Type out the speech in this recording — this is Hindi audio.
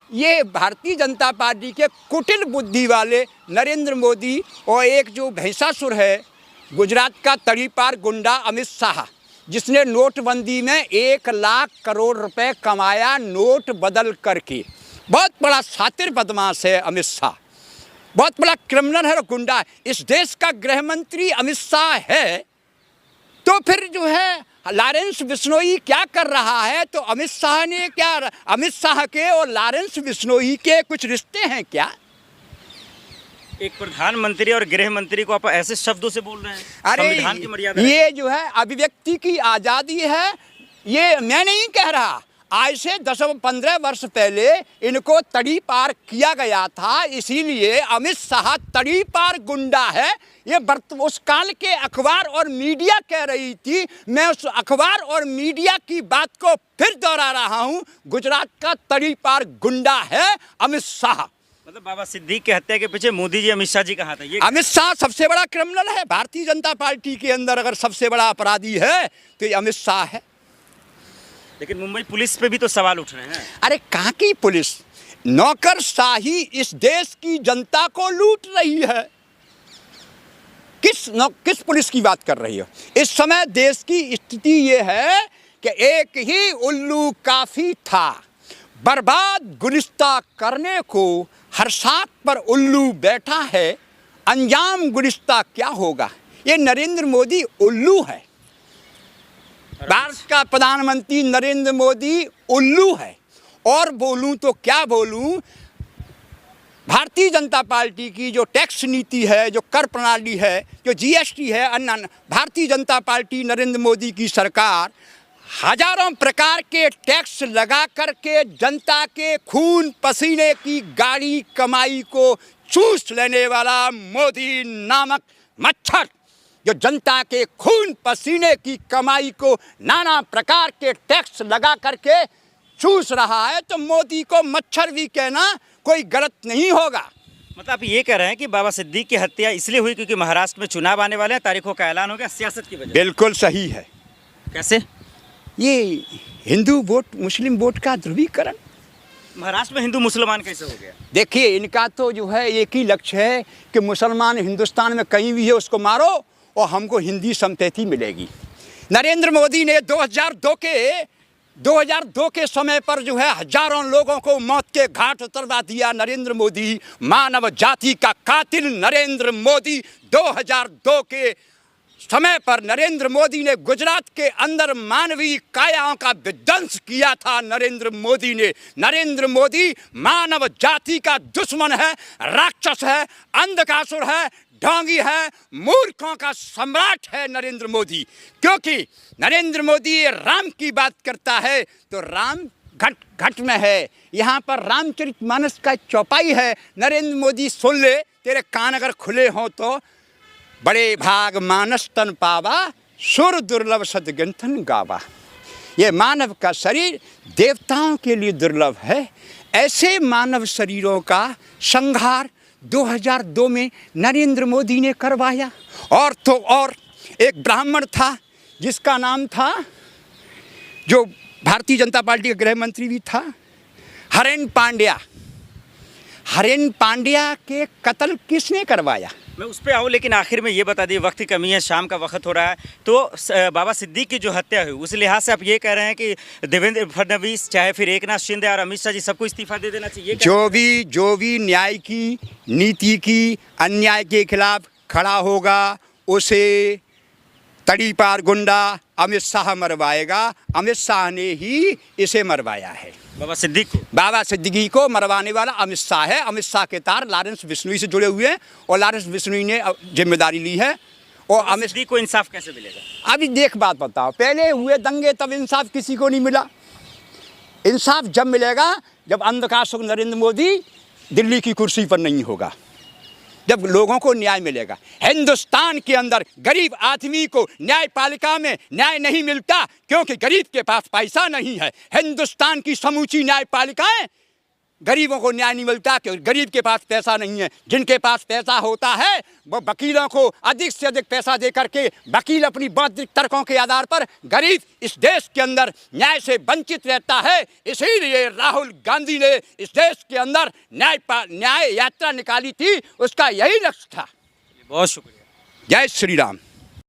ये भारतीय जनता पार्टी के कुटिल बुद्धि वाले नरेंद्र मोदी और एक जो भैंसासुर है गुजरात का तड़ीपार गुंडा अमित शाह, जिसने नोटबंदी में 1 लाख करोड़ रुपए कमाया नोट बदल करके। बहुत बड़ा शातिर बदमाश है अमित शाह, बहुत बड़ा क्रिमिनल है और गुंडा है। इस देश का गृह मंत्री अमित शाह है, तो फिर जो है लॉरेंस बिश्नोई क्या कर रहा है? तो अमित शाह ने क्या, अमित शाह के और लॉरेंस बिश्नोई के कुछ रिश्ते हैं क्या? एक प्रधानमंत्री और गृह मंत्री को आप ऐसे शब्दों से बोल रहे हैं? अरे संविधान की मर्यादा ये जो है अभिव्यक्ति की आज़ादी है, ये मैं नहीं कह रहा। आज से 10-15 वर्ष पहले इनको तड़ी पार किया गया था, इसीलिए अमित शाह तड़ी पार गुंडा है। ये उस काल के अखबार और मीडिया कह रही थी, मैं उस अखबार और मीडिया की बात को फिर दोहरा रहा हूँ। गुजरात का तड़ी पार गुंडा है अमित शाह। मतलब बाबा सिद्दीक की हत्या के पीछे मोदी जी अमित शाह जी का हाथ है? ये अमित शाह सबसे बड़ा क्रिमिनल है भारतीय जनता पार्टी के अंदर। अगर सबसे बड़ा अपराधी है तो ये अमित शाह है। लेकिन मुंबई पुलिस पे भी तो सवाल उठ रहे हैं। अरे कहाँ की पुलिस? नौकरशाही इस देश की जनता को लूट रही है। किस पुलिस की बात कर रही हो? इस समय देश की स्थिति ये है कि एक ही उल्लू काफी था बर्बाद गुलिस्ता करने को, हर साथ पर उल्लू बैठा है, अंजाम गुलिस्ता क्या होगा? ये नरेंद्र मोदी उल्लू है। भारत का प्रधानमंत्री नरेंद्र मोदी उल्लू है। और बोलूं तो क्या बोलूं, भारतीय जनता पार्टी की जो टैक्स नीति है, जो कर प्रणाली है, जो जीएसटी है, अन्य भारतीय जनता पार्टी नरेंद्र मोदी की सरकार हजारों प्रकार के टैक्स लगा करके जनता के खून पसीने की गाढ़ी कमाई को चूस लेने वाला मोदी नामक मच्छर, जो जनता के खून पसीने की कमाई को नाना प्रकार के टैक्स लगा करके चूस रहा है, तो मोदी को मच्छर भी कहना कोई गलत नहीं होगा। मतलब आप ये कह रहे हैं कि बाबा सिद्दीक की हत्या इसलिए हुई क्योंकि महाराष्ट्र में चुनाव आने वाले हैं, तारीखों का ऐलान हो गया, सियासत की वजह? बिल्कुल सही है। कैसे? ये हिंदू वोट मुस्लिम वोट का ध्रुवीकरण। महाराष्ट्र में हिंदू मुसलमान कैसे हो गया? देखिए, इनका तो जो है एक ही लक्ष्य है कि मुसलमान हिंदुस्तान में कहीं भी है उसको मारो और हमको हिंदी संपत्ति मिलेगी। नरेंद्र मोदी ने 2002 के समय पर जो है हजारों लोगों को मौत के घाट उतरवा दिया। नरेंद्र मोदी, मानव जाति का कातिल नरेंद्र मोदी, 2002 के समय पर नरेंद्र मोदी ने गुजरात के अंदर मानवीय कायाओं का विध्वंस किया था। नरेंद्र मोदी ने, नरेंद्र मोदी मानव जाति का दुश्मन है, राक्षस है, अंधकासुर है, ढोंगी है, मूर्खों का सम्राट है नरेंद्र मोदी। क्योंकि नरेंद्र मोदी राम की बात करता है तो राम घट घट में है। यहाँ पर रामचरितमानस का चौपाई है। नरेंद्र मोदी सुन ले, तेरे कान अगर खुले हों तो। बड़े भाग मानस तन पावा, सुर दुर्लभ सदग्रंथन गावा। ये मानव का शरीर देवताओं के लिए दुर्लभ है। ऐसे मानव शरीरों का संहार 2002 में नरेंद्र मोदी ने करवाया। और तो और एक ब्राह्मण था जिसका नाम था, जो भारतीय जनता पार्टी का गृह मंत्री भी था, हरेन पांड्या। हरेन पांड्या के कत्ल किसने करवाया? मैं उस पर आऊँ, लेकिन आखिर में ये बता दिए, वक्त की कमी है, शाम का वक्त हो रहा है, तो बाबा सिद्दीक की जो हत्या हुई उस लिहाज से आप ये कह रहे हैं कि देवेंद्र फडणवीस, चाहे फिर एकनाथ शिंदे और अमित शाह जी, सबको इस्तीफा दे देना चाहिए? जो भी न्याय की नीति की अन्याय के खिलाफ खड़ा होगा उसे तड़ी पार गुंडा अमित शाह मरवाएगा। अमित शाह ने ही इसे मरवाया है। बाबा सिद्दीक को? बाबा सिद्दीकी को मरवाने वाला अमित शाह है। अमित शाह के तार लॉरेंस बिश्नोई से जुड़े हुए हैं और लॉरेंस बिश्नोई ने जिम्मेदारी ली है। और अमित सिद्दीक को इंसाफ कैसे मिलेगा? अभी देख बात बताओ, पहले हुए दंगे तब इंसाफ किसी को नहीं मिला। इंसाफ जब मिलेगा जब अंधकासुर नरेंद्र मोदी दिल्ली की कुर्सी पर नहीं होगा, जब लोगों को न्याय मिलेगा। हिंदुस्तान के अंदर गरीब आदमी को न्यायपालिका में न्याय नहीं मिलता क्योंकि गरीब के पास पैसा नहीं है। हिंदुस्तान की समूची न्यायपालिकाएं गरीबों को न्याय नहीं मिलता, क्योंकि गरीब के पास पैसा नहीं है। जिनके पास पैसा होता है वो वकीलों को अधिक से अधिक पैसा दे करके वकील अपनी बौद्धिक तर्कों के आधार पर गरीब इस देश के अंदर न्याय से वंचित रहता है। इसीलिए राहुल गांधी ने इस देश के अंदर न्याय यात्रा निकाली थी, उसका यही लक्ष्य था। बहुत शुक्रिया। जय श्री राम।